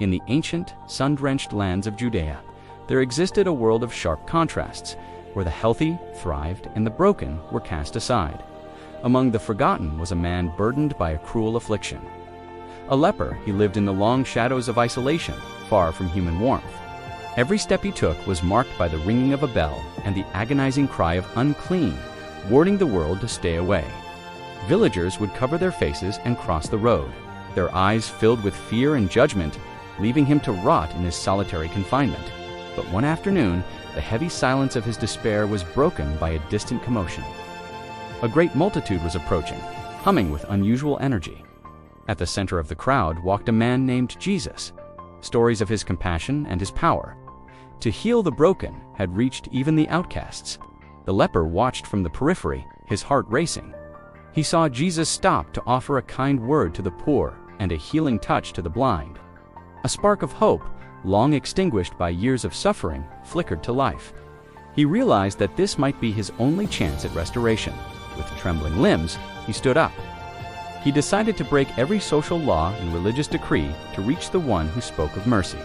In the ancient, sun-drenched lands of Judea, there existed a world of sharp contrasts, where the healthy thrived and the broken were cast aside. Among the forgotten was a man burdened by a cruel affliction. A leper, he lived in the long shadows of isolation, far from human warmth. Every step he took was marked by the ringing of a bell and the agonizing cry of "unclean," warning the world to stay away. Villagers would cover their faces and cross the road, their eyes filled with fear and judgment, leaving him to rot in his solitary confinement. But one afternoon, the heavy silence of his despair was broken by a distant commotion. A great multitude was approaching, humming with unusual energy. At the center of the crowd walked a man named Jesus. Stories of his compassion and his power to heal the broken had reached even the outcasts. The leper watched from the periphery, his heart racing. He saw Jesus stop to offer a kind word to the poor and a healing touch to the blind. A spark of hope, long extinguished by years of suffering, flickered to life. He realized that this might be his only chance at restoration. With trembling limbs, he stood up. He decided to break every social law and religious decree to reach the one who spoke of mercy.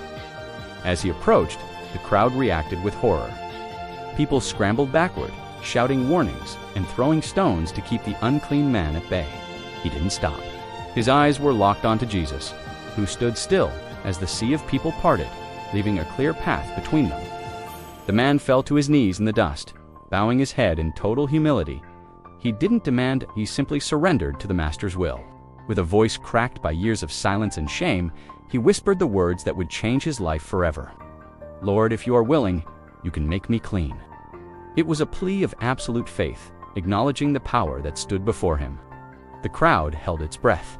As he approached, the crowd reacted with horror. People scrambled backward, shouting warnings and throwing stones to keep the unclean man at bay. He didn't stop. His eyes were locked onto Jesus, who stood still as the sea of people parted, leaving a clear path between them. The man fell to his knees in the dust, bowing his head in total humility. He didn't demand, he simply surrendered to the Master's will. With a voice cracked by years of silence and shame, he whispered the words that would change his life forever. "Lord, if you are willing, you can make me clean." It was a plea of absolute faith, acknowledging the power that stood before him. The crowd held its breath.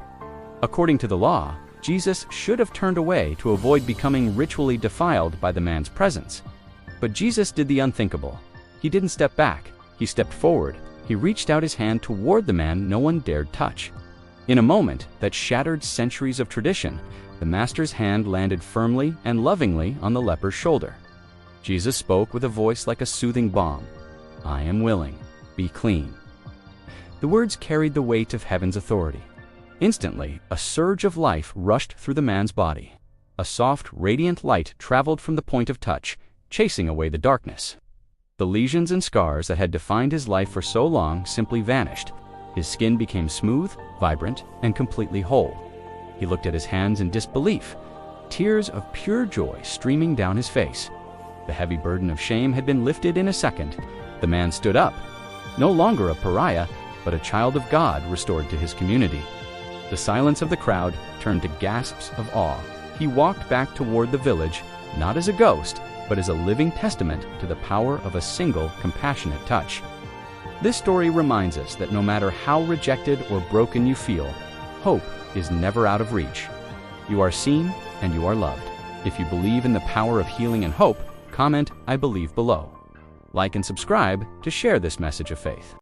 According to the law, Jesus should have turned away to avoid becoming ritually defiled by the man's presence. But Jesus did the unthinkable. He didn't step back, he stepped forward. He reached out his hand toward the man no one dared touch. In a moment that shattered centuries of tradition, the Master's hand landed firmly and lovingly on the leper's shoulder. Jesus spoke with a voice like a soothing balm. "I am willing. Be clean." The words carried the weight of heaven's authority. Instantly, a surge of life rushed through the man's body. A soft, radiant light traveled from the point of touch, chasing away the darkness. The lesions and scars that had defined his life for so long simply vanished. His skin became smooth, vibrant, and completely whole. He looked at his hands in disbelief, tears of pure joy streaming down his face. The heavy burden of shame had been lifted in a second. The man stood up, no longer a pariah, but a child of God restored to his community. The silence of the crowd turned to gasps of awe. He walked back toward the village, not as a ghost, but as a living testament to the power of a single compassionate touch. This story reminds us that no matter how rejected or broken you feel, hope is never out of reach. You are seen and you are loved. If you believe in the power of healing and hope, comment "I believe" below. Like and subscribe to share this message of faith.